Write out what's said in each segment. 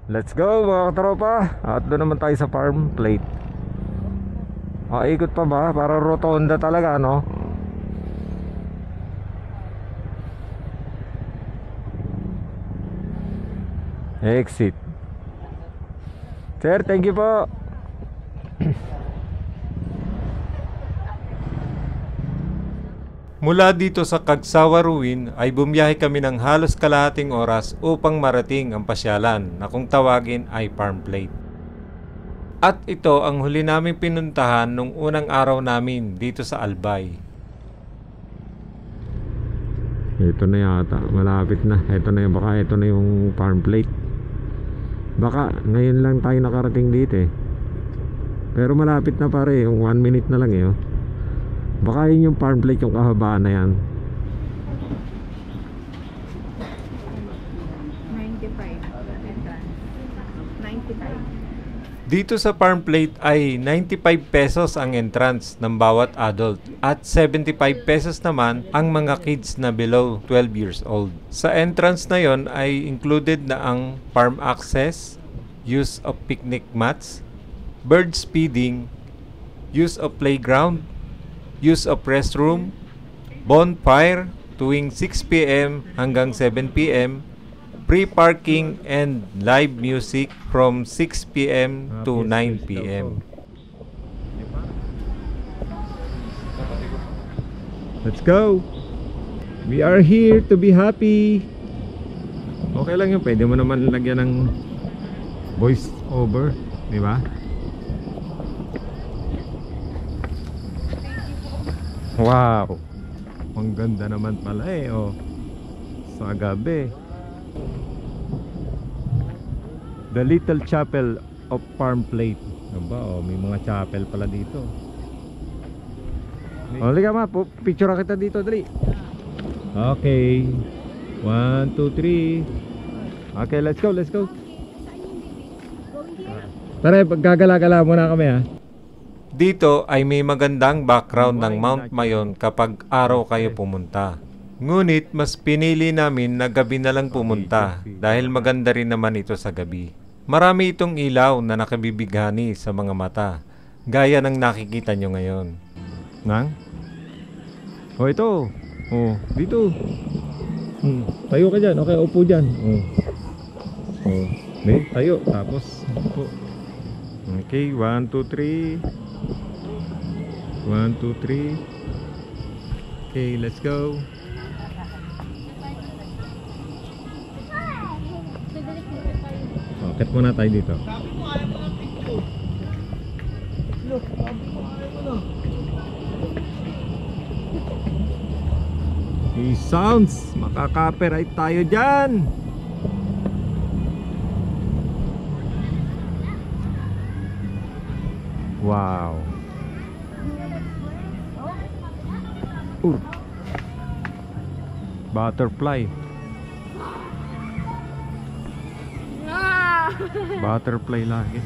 Let's go mga katropa. At doon naman tayo sa farm plate. Ikot pa ba? Para rotonda talaga, no? Exit. Sir, thank you po. Mula dito sa Cagsawa Ruin ay bumiyahe kami ng halos kalahating oras upang marating ang pasyalan na kung tawagin ay farm plate. At ito ang huli naming pinuntahan nung unang araw namin dito sa Albay. Ito na yata, malapit na. Ito na yung, baka ito na yung farm plate. Baka ngayon lang tayo nakarating dito eh. Pero malapit na pare, yung 1 minute na lang eh. Baka yun yung farm plate, yung kahabaan na yan. 95 entrance. 95. Dito sa farm plate ay 95 pesos ang entrance ng bawat adult at 75 pesos naman ang mga kids na below 12 years old. Sa entrance na yon ay included na ang farm access, use of picnic mats, bird feeding, use of playground, use of restroom, bonfire tuwing 6 p.m. hanggang 7 p.m., free parking and live music from 6 p.m. to 9 p.m. Let's go. We are here to be happy. Okay lang yun, pwede mo naman lagyan ng voice over, di ba? Wow, ang ganda naman pala eh, oh. Sa gabi. The Little Chapel of Farm Plate. Aba, oh, may mga chapel pala dito. Liga ma, picture kita dito, dali. Okay. 1, 2, 3. Okay, let's go, let's go. Tara, gagala-gala muna kami ha. Dito ay may magandang background ng Mount Mayon kapag araw kayo pumunta. Ngunit mas pinili namin na gabi na lang pumunta dahil maganda rin naman ito sa gabi. Marami itong ilaw na nakabibighani sa mga mata, gaya ng nakikita nyo ngayon. Nang? Oh, ito. Oh, dito. Tayo ka dyan. Okay, upo dyan. Oh. Tayo. Tapos, upo. Okay, 1, 2, 3. 1, 2, 3. Okay, let's go. Akit muna tayo dito. Sounds, makaka-copyright tayo dyan. Wow. Butterfly. Butterfly lagi.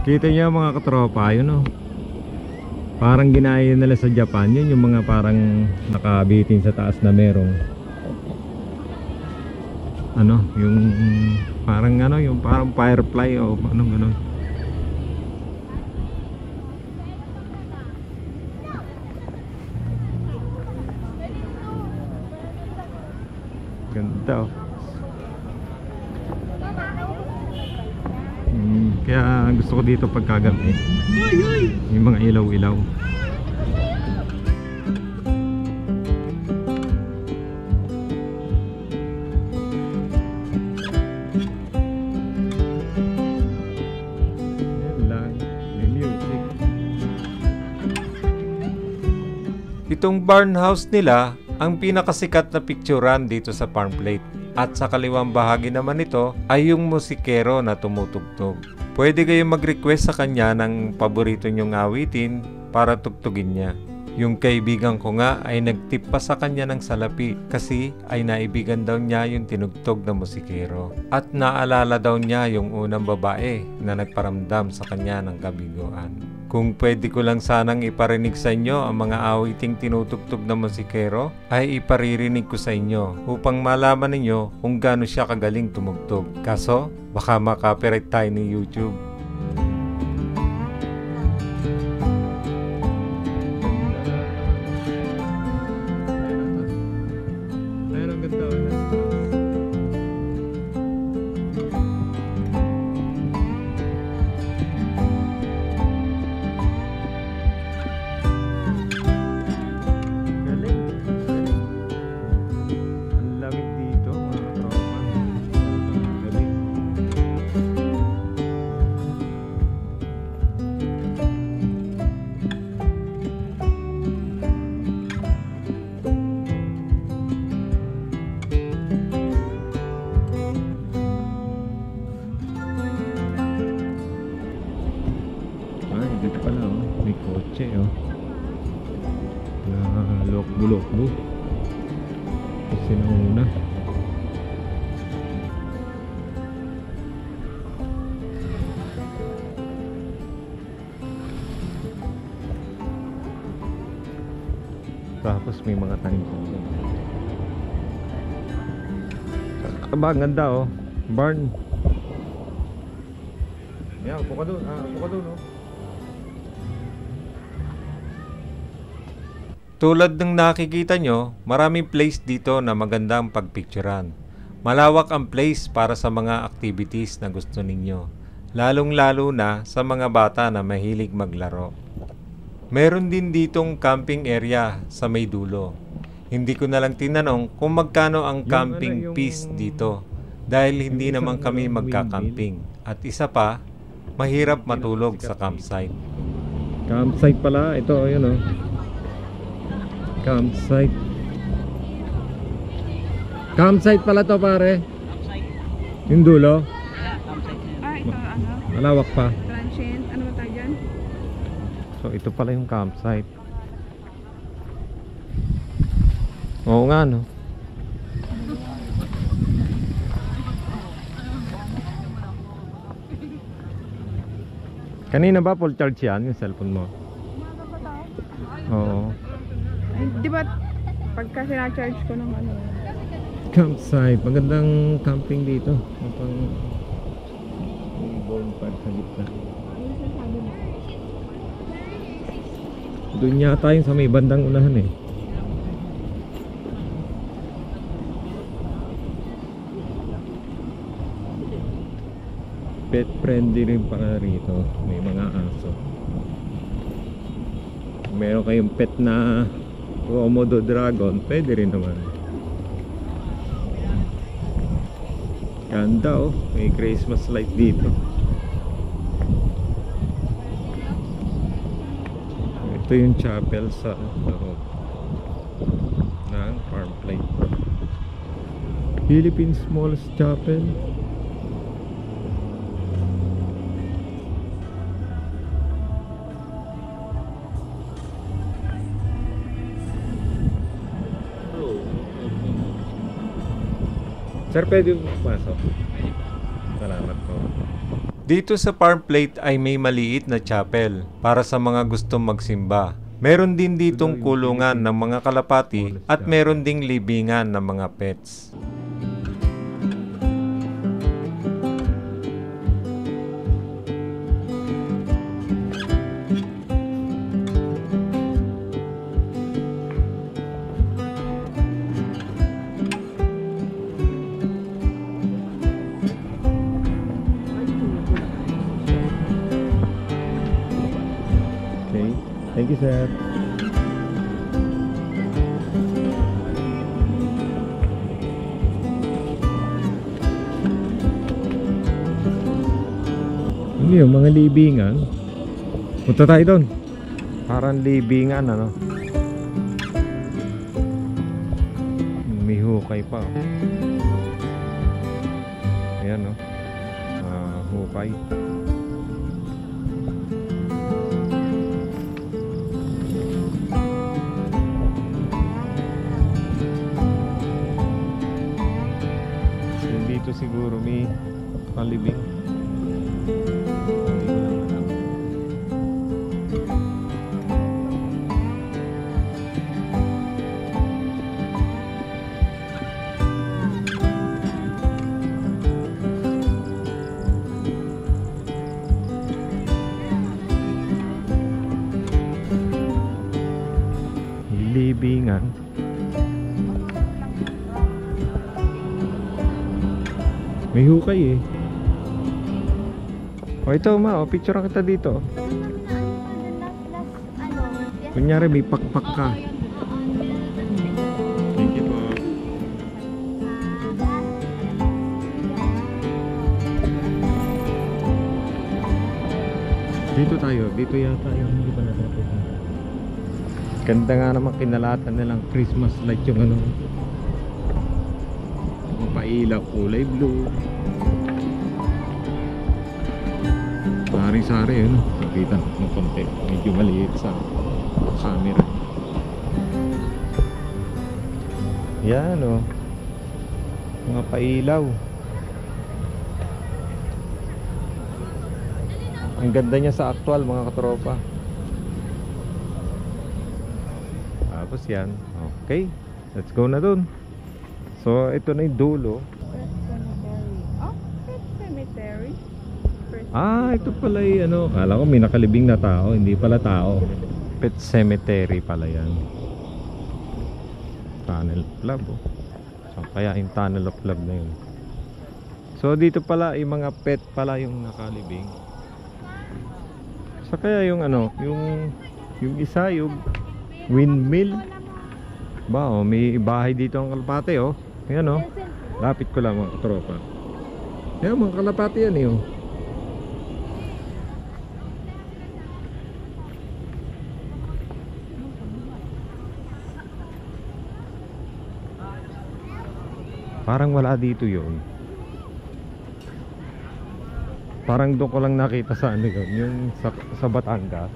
Kita niyo mga katropa, yun oh. Parang ginaya nila sa Japan, yun yung mga parang nakabitin sa taas na merong ano, yung parang ano, yung parang firefly o anong ano. Ganda oh. Kaya gusto ko dito pagkagabi. Yung mga ilaw-ilaw. Yan lang, may music. Itong barn house nila ang pinakasikat na picturean dito sa farm plate. At sa kaliwang bahagi naman nito ay yung musikero na tumutugtog. Pwede kayong mag-request sa kanya ng paborito nyong awitin para tugtugin niya. Yung kaibigan ko nga ay nagtip pa sa kanya ng salapi kasi ay naibigan daw niya yung tinugtog na musikero. At naalala daw niya yung unang babae na nagparamdam sa kanya ng kabiguan. Kung pwede ko lang sanang iparinig sa inyo ang mga awiting tinutugtog ng musikero, ay iparirinig ko sa inyo upang malaman ninyo kung gaano siya kagaling tumugtog. Kaso, baka makapiright tayo ni YouTube. Ayun, ang ganda. Dito pala may kotse na lokbo-lokbo kasi nauna. Tapos may mga tangkong. Aba, ang ganda barn. Yan, upo ka doon. Upo ka doon Tulad ng nakikita nyo, maraming place dito na magandang pagpicturan. Malawak ang place para sa mga activities na gusto ninyo, lalong-lalo na sa mga bata na mahilig maglaro. Meron din ditong camping area sa may dulo. Hindi ko na lang tinanong kung magkano ang camping fees dito dahil hindi naman kami magka-camping. At isa pa, mahirap matulog sa campsite. Campsite pala, ito campsite. Campsite pala to, pare. Yung dulo. Ito Malawak pa. transient. Ano ba tayo dyan? So ito pala yung campsite. Oo nga Kanina ba full charge yan yung cellphone mo? Oo. Ay, di ba pagka sina-charge ko ng Campsite, magandang camping dito. Pang bonfire sa gitna. Doon yata yung sa may bandang unahan Pet friendly rin para rito. May mga aso. Meron kayong pet na Komodo dragon, pwede rin naman. Ganda may Christmas light dito. Ito yung chapel sa loob ng farm plate. Philippines smallest chapel. Sir, pwede pasok. Salamat po. Dito sa farm plate ay may maliit na chapel para sa mga gustong magsimba. Meron din ditong kulungan ng mga kalapati at meron ding libingan ng mga pets. Thank you, sir. Ano yung mga libingan? Punta tayo doon. Parang libingan, May hukay pa. Ayan, hukay. Dito siguro may palibing. Hindi ko lang alam. libingan. May hukay eh. O ito ma, picture kita dito. Kunyari may pakpak ka. Thank you po. Dito tayo, dito yata yung hindi pa natin. Ganda nga naman kinalatan nilang Christmas light yung ano. Yung pailaw kulay blue. Sari-sari yun. Nakita ng konti. Medyo maliit sa camera. Yan o. Mga pailaw. Ang ganda niya sa actual mga katropa. Tapos yan. Okay. Let's go na dun. So ito na yung dulo. Oh, Pet Cemetery. Ito pala yung ano. Kala ko may nakalibing na tao. Hindi pala tao. Pet Cemetery pala yan. Tunnel of Love oh. So kaya yung Tunnel of Love na yun. So dito pala yung mga pet pala yung nakalibing. So kaya yung ano, yung isa yung windmill. Ba oh, may bahay dito ang kalapate oh. Ayan oh. Lapit ko lang mga katropa. Ayan mga kalapate yan eh oh. Parang wala dito yun. Parang doon ko lang nakita sa ano yun, yung sa Batangas.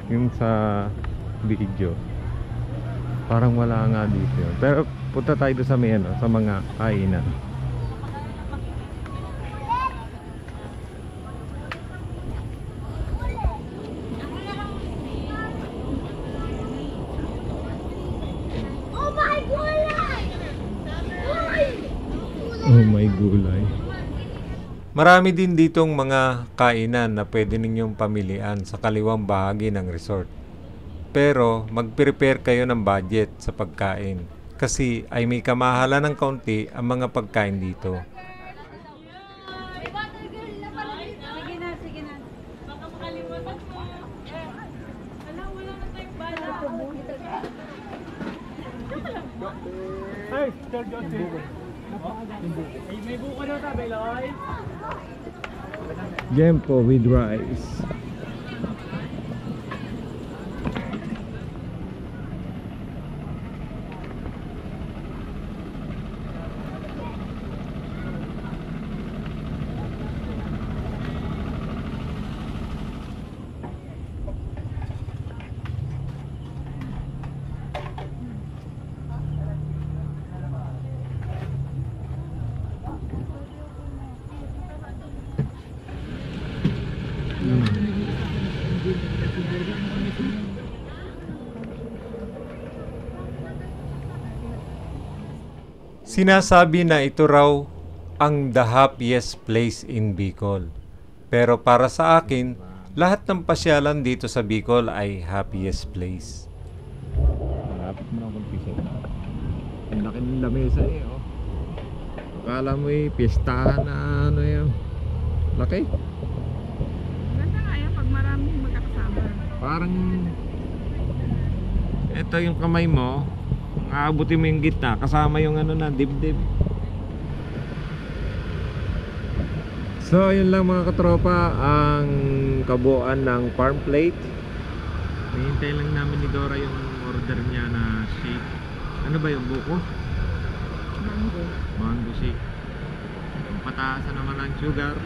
Yung sa video. Parang wala nga dito yun. Pero punta tayo doon sa may ano, sa mga kainan. Oh my gulay. Marami din ditong mga kainan na pwede ninyong pamilian sa kaliwang bahagi ng resort. Pero mag-prepare kayo ng budget sa pagkain kasi ay may kamahalan ng kaunti ang mga pagkain dito. Sige na. Baka makalimutan mo. Wala na tayong bala. Hey, Sir Joseph. May buko na tabi, Loy. Gempo with rice. Sinasabi na ito raw ang the happiest place in Bicol. Pero para sa akin, lahat ng pasyalan dito sa Bicol ay happiest place. Malapit mo na akong piso. Ang laki ng lamesa eh oh. Akala mo eh, piyestahan na ano yun. Laki. Ganda nga yan pag maraming magkakasama. Parang ito yung kamay mo, aabutin mo yung gitna kasama yung ano na dibdib. So yun lang mga katropa ang kabuuan ng farm plate. Hihintay lang namin ni Dora yung order niya na shake. Ano ba yung buko? Mango shake. Yung pataasan naman ng sugar.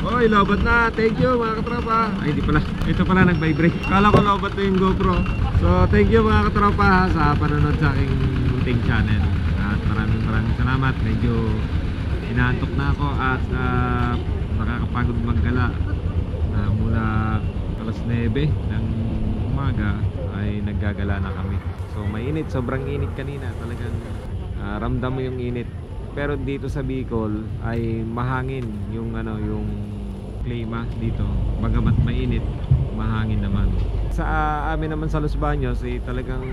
Oy, lobat na. Thank you mga katropa. Ay, di pala. Ito pala nag-vibrate. Kala ko lobat na yung GoPro. So, thank you mga katropa sa panonood sa aking munting channel. At maraming salamat. Medyo inaantok na ako at nakakapagod maggala. Mula alas 9 ng umaga ay naggagala na kami. So, mainit. Sobrang init kanina. Talagang ramdam mo yung init. Pero dito sa Bicol ay mahangin yung ano yung klima dito. Bagamat mainit, mahangin naman. Sa amin naman sa Los Baños talagang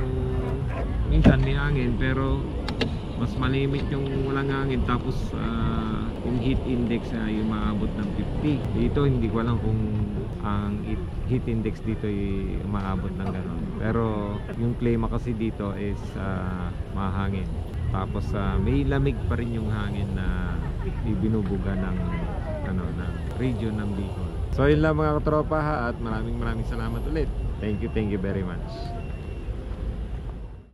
minsan may hangin pero mas malimit yung walang hangin, tapos yung heat index ay umaabot ng 50. Dito hindi ko alam kung ang heat index dito ay umaabot ng gano'n, pero yung klima kasi dito is mahangin, tapos may lamig pa rin yung hangin na ibinubuga ng ng region ng Bicol. So yun lang mga katropa ha, at maraming salamat ulit. Thank you very much.